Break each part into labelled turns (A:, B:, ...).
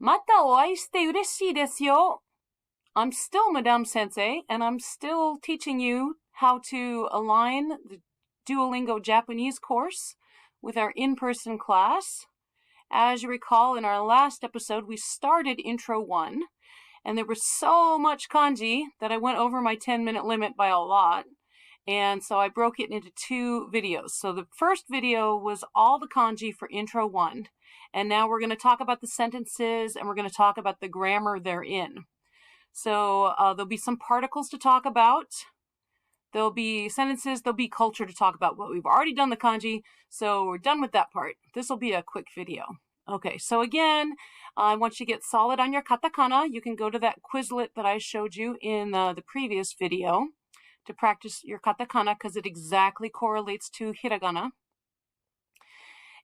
A: またお会いして嬉しいですよ. I'm still Madame Sensei, and I'm still teaching you how to align the Duolingo Japanese course with our in-person class. As you recall, in our last episode, we started Intro 1, and there was so much kanji that I went over my 10-minute limit by a lot. And so I broke it into 2 videos. So the first video was all the kanji for Intro 1. And now we're going to talk about the sentences, and we're going to talk about the grammar therein. So there'll be some particles to talk about. There'll be sentences. There'll be culture to talk about. Well, we've already done the kanji, so we're done with that part. This will be a quick video. Okay, so again, I want you to get solid on your katakana. You can go to that Quizlet that I showed you in the previous video to practice your katakana because it exactly correlates to hiragana.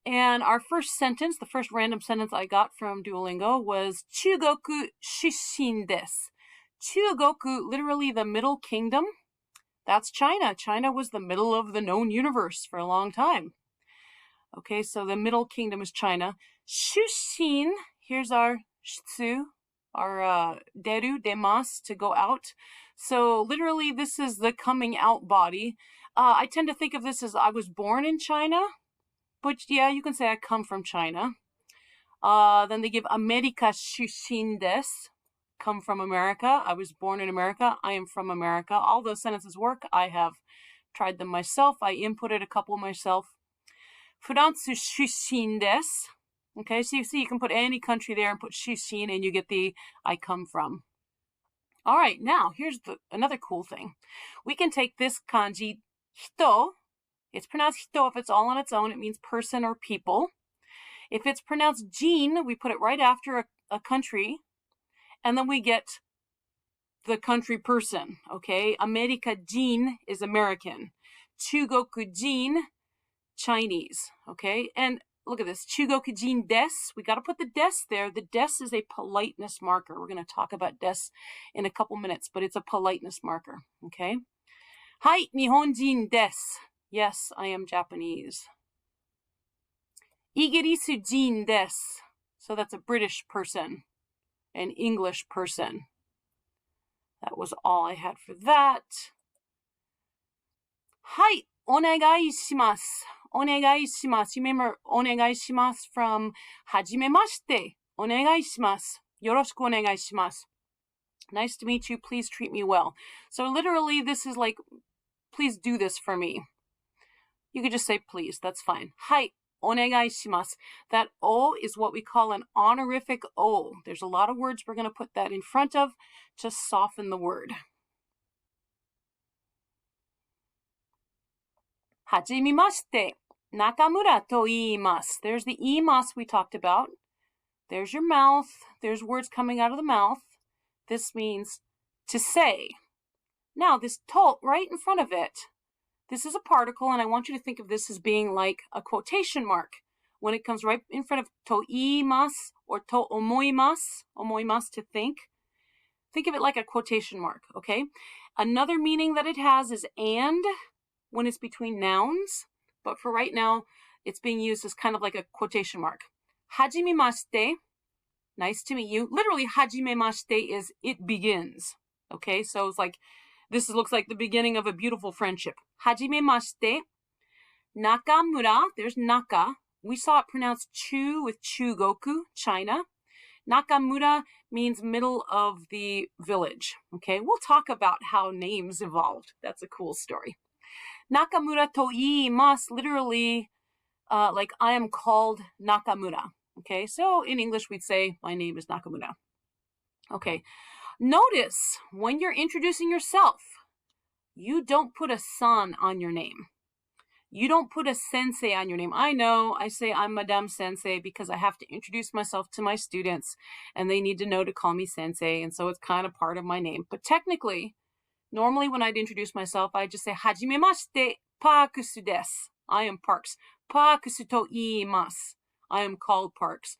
A: And our first sentence, the first random sentence I got from Duolingo was Chugoku shushin desu. Chugoku, literally the Middle Kingdom. That's China. China was the middle of the known universe for a long time. Okay, so the Middle Kingdom is China. Shushin, here's our shitsu, our deru, demasu, to go out. So literally this is the coming out body. I tend to think of this as I was born in China. But yeah, you can say I come from China. Then they give America shushin desu. Come from America. I was born in America. I am from America. All those sentences work. I have tried them myself. I inputted a couple myself. Furansu shushin desu. Okay, so you see you can put any country there and put shushin and you get the I come from. All right, now here's another cool thing. We can take this kanji hito. It's pronounced hito if it's all on its own. It means person or people. If it's pronounced jin, we put it right after a country, and then we get the country person, okay? America jin is American. Chugoku jin, Chinese, okay? And look at this, Chugoku jin desu. We got to put the desu there. The desu is a politeness marker. We're going to talk about desu in a couple minutes, but it's a politeness marker, okay? Hai, Nihonjin desu. Yes, I am Japanese. Igirisu jin desu. So that's a British person, an English person. That was all I had for that. Hai, onegai shimasu. Onegai shimasu. You remember onegai shimasu from hajimemashite. Onegai shimasu. Yoroshiku onegai shimasu. Nice to meet you. Please treat me well. So literally this is like, please do this for me. You could just say please, that's fine. Hai, onegai shimasu. That o is what we call an honorific o. There's a lot of words we're going to put that in front of to soften the word. Hajimemashite, Nakamura to iimasu. There's the iimasu we talked about. There's your mouth. There's words coming out of the mouth. This means to say. Now this to right in front of it, this is a particle, and I want you to think of this as being like a quotation mark. When it comes right in front of to iimasu or to omoimasu, to think of it like a quotation mark, okay? Another meaning that it has is and, when it's between nouns, but for right now, it's being used as kind of like a quotation mark. Hajimemashite, nice to meet you. Literally, hajimemashite is it begins, okay? So it's like, this looks like the beginning of a beautiful friendship. Hajimemashite. Nakamura, there's Naka. We saw it pronounced Chu with Chugoku, China. Nakamura means middle of the village. Okay, we'll talk about how names evolved. That's a cool story. Nakamura to iimasu, literally, like I am called Nakamura. Okay, so in English we'd say my name is Nakamura. Okay. Notice when you're introducing yourself, you don't put a san on your name. You don't put a sensei on your name. I know I say I'm Madame Sensei because I have to introduce myself to my students and they need to know to call me Sensei. And so it's kind of part of my name. But technically, normally when I'd introduce myself, I'd just say, Hajimemashite, Parksu desu. I am Parks. Parksu to iimasu. I am called Parks.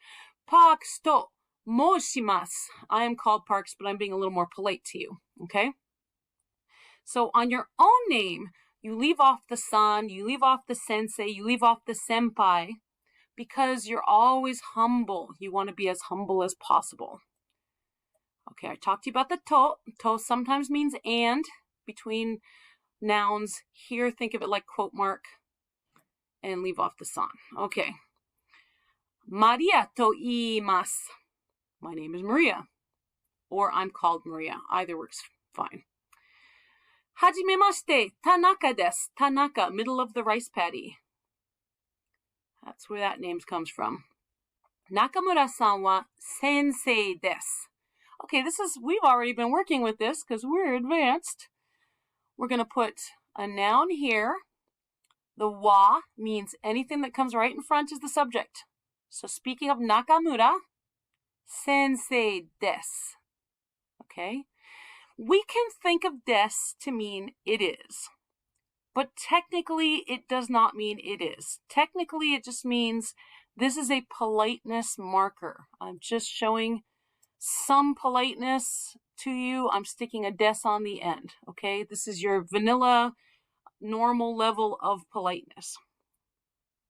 A: Parks to moshimasu. I am called Parks, but I'm being a little more polite to you, okay? So on your own name, you leave off the san, you leave off the sensei, you leave off the senpai, because you're always humble. You want to be as humble as possible. Okay, I talked to you about the to. To sometimes means and between nouns. Here, think of it like quote mark and leave off the san. Okay. Maria to iimasu. My name is Maria. Or I'm called Maria. Either works fine. Hajimemashite, Tanaka desu. Tanaka, middle of the rice paddy. That's where that name comes from. Nakamura-san wa sensei desu. Okay, we've already been working with this because we're advanced. We're going to put a noun here. The wa means anything that comes right in front is the subject. So speaking of Nakamura, sensei desu. Okay? We can think of desu to mean it is. But technically, it does not mean it is. Technically, it just means this is a politeness marker. I'm just showing some politeness to you. I'm sticking a des on the end, okay? This is your vanilla, normal level of politeness.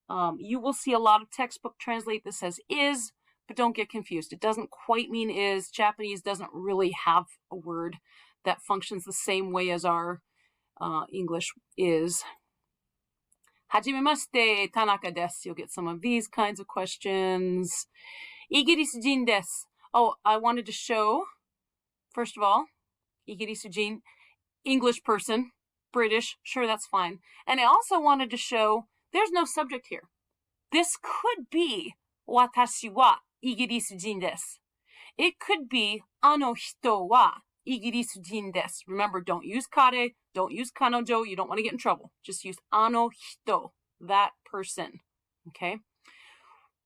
A: You will see a lot of textbook translate this as is, but don't get confused. It doesn't quite mean is. Japanese doesn't really have a word that functions the same way as our English is. Hajimemashite, Tanaka desu. You'll get some of these kinds of questions. Igirisujin desu. Oh, I wanted to show, first of all, Igirisujin, English person, British, sure, that's fine. And I also wanted to show there's no subject here. This could be watashi wa Igirisujin desu. It could be ano hito wa Igirisujin desu. Remember, don't use kare, don't use kanojo, you don't want to get in trouble. Just use ano hito, that person, okay?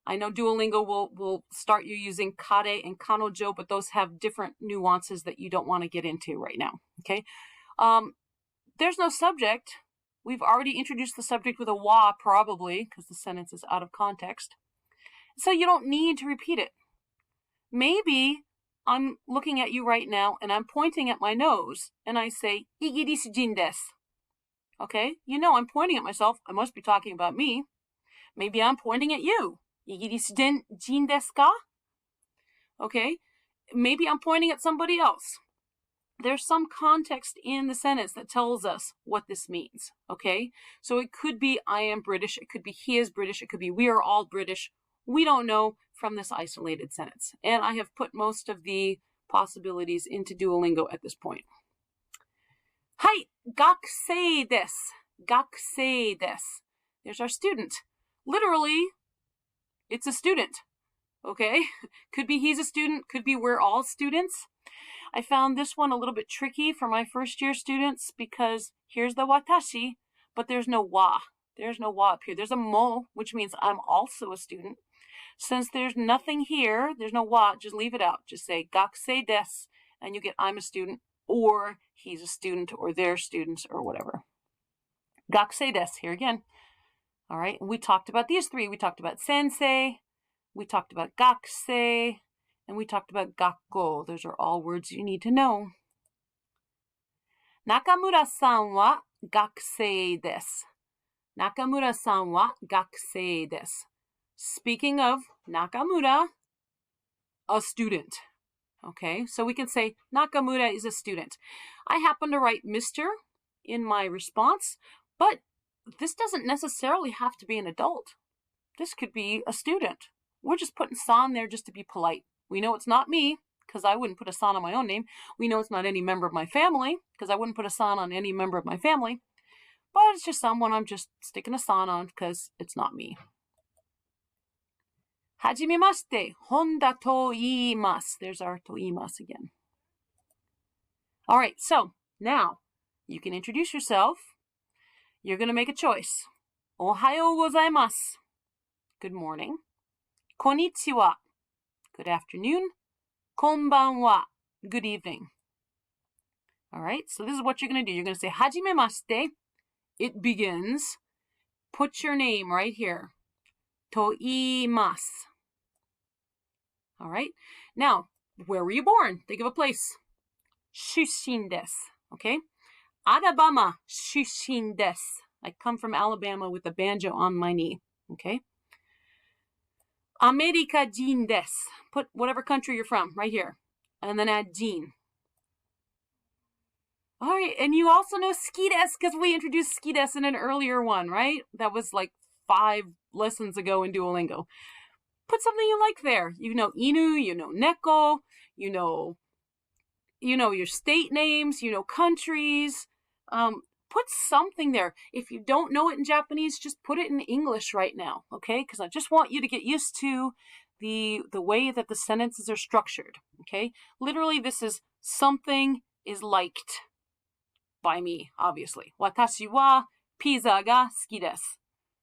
A: I know Duolingo will start you using kare and kanojo, but those have different nuances that you don't want to get into right now, okay? There's no subject. We've already introduced the subject with a wa, probably, because the sentence is out of context. So you don't need to repeat it. Maybe I'm looking at you right now, and I'm pointing at my nose, and I say, Igirisujin desu. Okay? You know I'm pointing at myself. I must be talking about me. Maybe I'm pointing at you. Igirisujin desu ka? Okay? Maybe I'm pointing at somebody else. There's some context in the sentence that tells us what this means. Okay? So it could be I am British. It could be he is British. It could be we are all British. We don't know from this isolated sentence. And I have put most of the possibilities into Duolingo at this point. Hai, gakusei desu. Gakusei desu. There's our student. Literally, it's a student. Okay? Could be he's a student. Could be we're all students. I found this one a little bit tricky for my first year students because here's the watashi, but there's no wa. There's no wa up here. There's a mo, which means I'm also a student. Since there's nothing here, there's no wa, just leave it out. Just say gakusei desu, and you get I'm a student, or he's a student, or they're students, or whatever. Gakusei desu, here again. All right, we talked about these three. We talked about sensei, we talked about gakusei, and we talked about gakko. Those are all words you need to know. Nakamura-san wa gakusei desu. Nakamura-san wa gakusei desu. Speaking of Nakamura, a student. Okay, so we can say Nakamura is a student. I happen to write Mr. in my response, but this doesn't necessarily have to be an adult. This could be a student. We're just putting san there just to be polite. We know it's not me, because I wouldn't put a san on my own name. We know it's not any member of my family, because I wouldn't put a san on any member of my family. But it's just someone I'm just sticking a san on because it's not me. Hajimemashite, Honda to iimasu. There's our to iimasu again. All right, so now you can introduce yourself. You're going to make a choice. Ohayou gozaimasu. Good morning. Konnichiwa. Good afternoon. Konbanwa. Good evening. All right, so this is what you're going to do. You're going to say hajimemashite. It begins. Put your name right here. To iimasu. All right. Now, where were you born? Think of a place. Shushin desu. Okay. Alabama shushin desu. I come from Alabama with a banjo on my knee. Okay. America jin desu. Put whatever country you're from right here. And then add jin. All right, and you also know ski desu because we introduced ski desu in an earlier one, right? That was like 5 lessons ago in Duolingo. Put something you like there. You know inu, you know neko, you know your state names, you know countries. Put something there. If you don't know it in Japanese, just put it in English right now, okay? Because I just want you to get used to the way that the sentences are structured, okay? Literally, this is something is liked by me, obviously. Watashi wa pizza ga suki desu.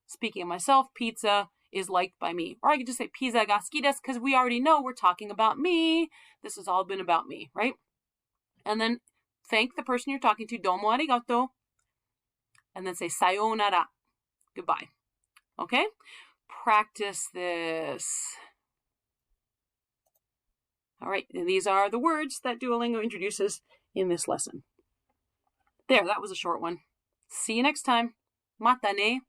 A: Speaking of myself, pizza is liked by me. Or I could just say pizza ga suki desu because we already know we're talking about me. This has all been about me, right? And then thank the person you're talking to, domo arigato. And then say sayonara, goodbye. Okay? Practice this. All right, and these are the words that Duolingo introduces in this lesson. There, that was a short one. See you next time. Mata ne.